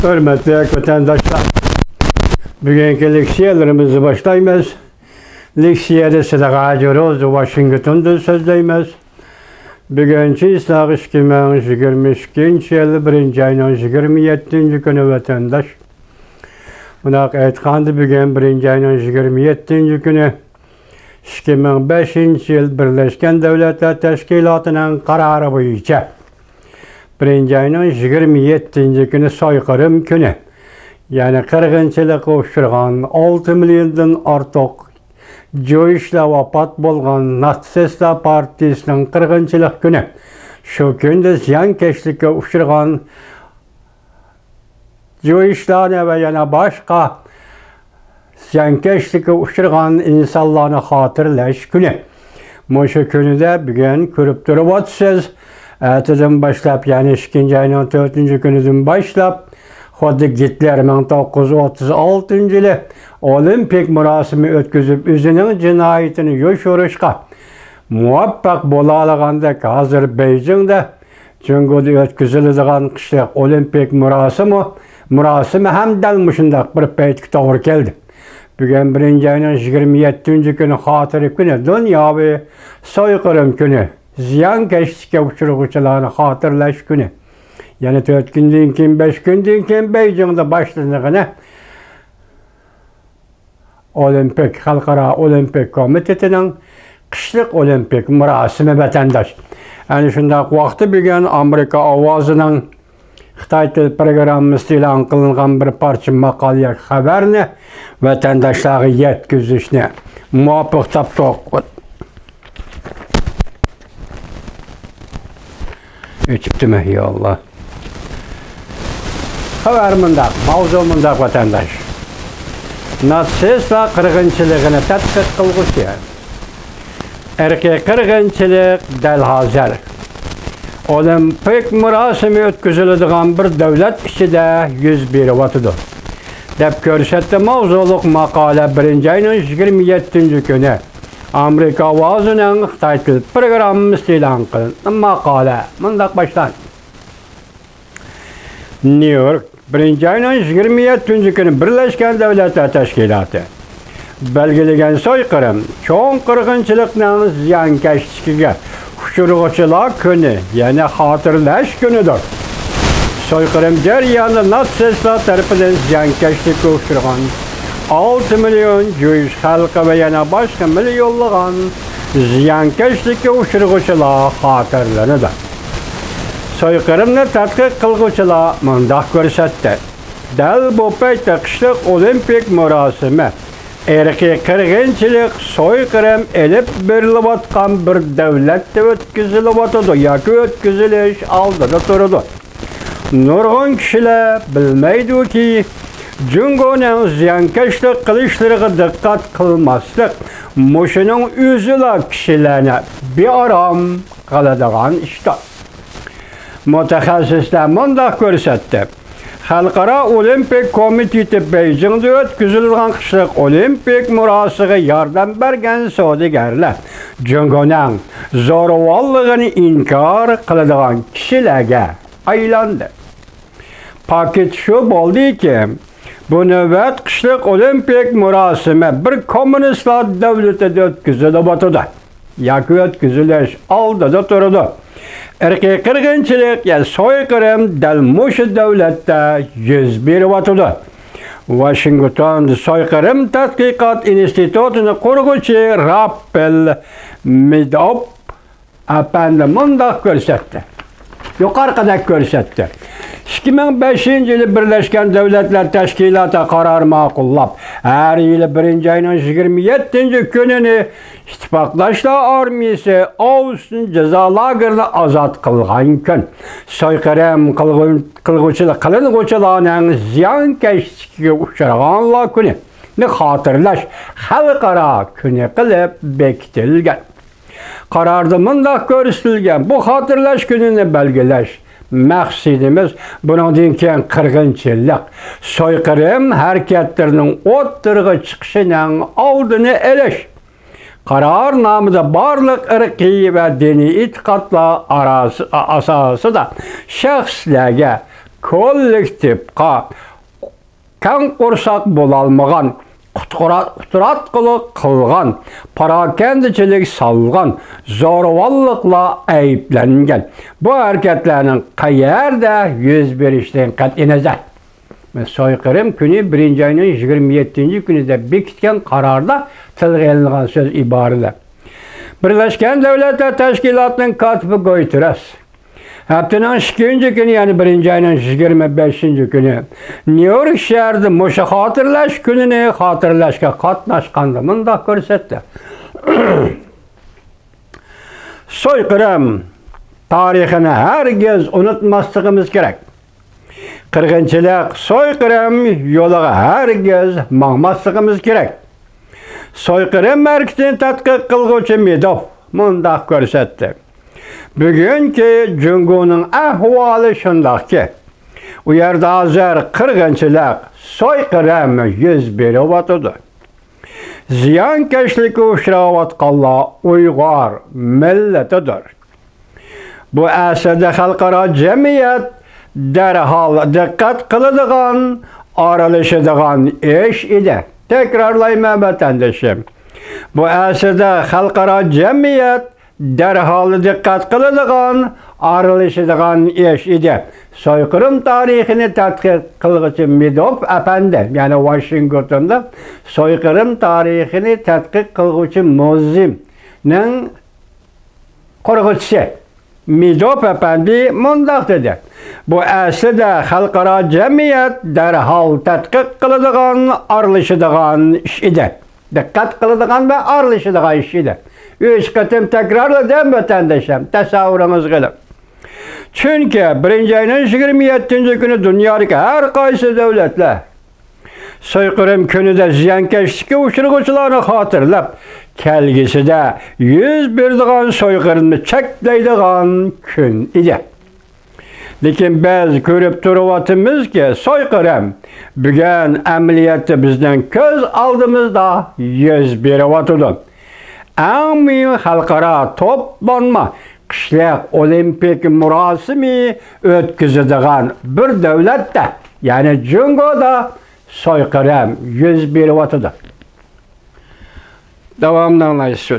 Hürmetli vatandaşlar, bugünkü leksiyalarımızı başlayız. Leksiyada Sıdıka Coroz, Washington'da sözleyimiz. Bugünkü İslah 2022 yılı 1. ayının 27. günü vatandaş. Buna aytkandı bugün 1. ayının 27. günü 2005 yıl Birleşken Devletler Teşkilatı'nın kararı boyunca 1. ayının 27. günü soykırım günü. Yani kırgınçılık uçurgan 6 milyondan artık joyishla vafat bolgan Natsistler Partisi'nin kırgınçılık günü. Şu günde ziyankeşlikle uçurgan joyishlarına ve yana başka ziyankeşlikle uçurgan insanlarını hatırlaş günü. Şu günü de bugün körüp durup otsuz. Erteden başlap, yani 2. ayının 4. günüden başlap, Hitler 1936 yılı olimpik murasimi ötküzüp özünün cinayetini yoşuruşka muvaffak bolalaganda hazır Beijing'de Cüngü'de ötküzülüdüğün kışlık olimpik murasimi hem delmişindak bir peytki doğru geldi. Bugün 1. ayının 27. günü hatırı günü, dünyavi soykırım günü, ziyankeşlikle uçurguçularını hatırlaş günü. Yani 4 günden keyin 5 günden keyin Beijing'de başlanığını Halkara Olimpik Komiteti'nin kışlık olimpik murasimi vatandaş. Yani şundak vakti bugün Amerika Ovazı'nın Xitay Til programımız ilan kılıngan bir parça makaliye haberini vatandaşlara yetkizişine muvaffak taptık. Üçüptüme ya Allah. Haberimizde, mavzumuzda vatandaş. Natsistler kırgınçılığını tetkik kılgışı. Erkek kırgınçılık del hazır. Olimpik murasimi ötküzülüdüğün bir devlet içinde 101 vatıdır. Dep görsetti mavzuluk makale 1. ayının 27. günü. Amerika Ovazı'nın Xitay Til programımız ilan kılınan makale. Mundak baştan. New York 1. ayının 27. günü Birleşken Devletler Teşkilatı belgilegen soykırım, çoğun kırgınçılıkla ziyankeşliğe uçurguçular günü, yani hatırlaş günüdür. Soykırım ceryanı Natsistler tarafından ziyankeşlik uçurgan 6 milyon Jewish halkı ve yana başka milyonluğun ziyankeşlik uçurguçular hatırlanıdır. Soykırımını tetkik kılgıçılar mundak görsetti. Del bu peyte kışlık olimpik murasimi erkek kırgınçılık soykırım elip birilevatkan bir devlette ötküzülüvatıdı, yaki ötküzülüş aldıda turudu. Nurgun kişiler bilmeydi ki Cüngü'nün ziyankeşlik kılışlarına dikkat kılmaslık muşunun üzüla kişilerine bir aram kalıdığın işte. Mütehassisler mundak görsetti. Halkara Olimpik Komiteti Beijing'de ötküzülülen kışlık olimpik murasıga yardım bergen saudigarlar Cüngü'nün zorvallığını inkar kılıdığın kişilerge aylandı. Paket şu boldu ki, bu nöbet kışlık olimpik murasimi bir komünistler devleti ötküzülüvatıdı. Yaki ötküzülüş aldıda turudu. Erkek kırgınçılık yani soykırım delmuş devlette 101 vatıdı. Washington Soykırım Tatkikat İnstitutu'nu kurgucu Rappel Midop efendi mundak görsetti. Yukarıda görsetti. 2005 yılı Birleşken Devletler Teşkilatı karar makullap her yılı 1. ayının 27. gününü İttifaklaşlar Armiyası Ağustos ceza lagerine azat kılgan gün. Soykırım kılgıçılarının ziyankeşliğe uçurağanlar günü ne hatırlaş halkara günü kılıp bekletilgen. Kararda mundak görüstülgen bu hatırlaş gününü belgeleş. Məqsidimiz bunun keyin kırgınçılık, soykırım hareketlerinin o'ttirg'i chiqishining oldini olish. Karar namıda barlık ırkı ve dini itikadlar asasıda şahslarga kollektivga kan qursak bo'lalmagan, quturat qilgan, parakendichilik salgan, zo'ravonlikla ayıplangan. Bu hareketlerin qayerda yuz berishidan qat'iy nazar soykırım günü 1. ayının 27. günü de bekitken kararda tilga elingan söz ibarədir. Birleşken Devletler Teşkilatı'nın katibi Guterres haftanın 2. günü yani 1. ayının 25. günü New York şehirde muşa hatırlaş gününü hatırlaşka katnaşkandımını da görsetti. Soykırım tarihini herkes unutmasligimiz gerek. Qirg'inchilik, soykırım yo'liga herkes maqmasligimiz gerek. Soykırım merkezini tadqiq qilguvchi Medov mundaq ko'rsatdi. Bugungi Jungoning ahvoli shundaqki, u yerda hozir qirg'inchilik, soykırım yuz beryapti. Ziyonkashlikka uchrayotganlar Uyg'ur millatidir. Bu asrda xalqaro jamiyat derhal dikkat kılınıgan, aralışıdığan iş idi. Tekrarlayma vatandaşım. Bu asırda halkara cemiyet derhal dikkat kılınıgan, aralışıdığan iş idi. Soykırım tarihini tadqiq kılgıcı Medov efendi, yani Washington'da soykırım tarihini tadqiq kılgıcı Muzim'nin korkutucu. Medov efendi mundaq dedi. Bu aslida xalqaro jamiyat derhal tadqiq qiladigan, aralashadigan ish edi. Diqqat qiladigan va aralashadigan ish edi. 3 qatim takrorladim vatandoshlar, tasavvuringiz qilib. Chunki 1. ayning 27. günü dunyodagi har qaysi davlatlar soykırım kunida ziyonkashlikka uchraguvchilarni xotirlab, kelgisida yuz beradigan soykırımni cheklaydigan kun edi. Lekin biz ko'rib turibmizki, soykırım bugun amaliyotda bizning ko'z oldimizda yuz beryapti. Eng muhim xalqaro to'planma qishloq olimpik murosimi o'tkazadigan bir davlatda, ya'ni Jungoda soykırım yuz beryapti. Devamlı anlayış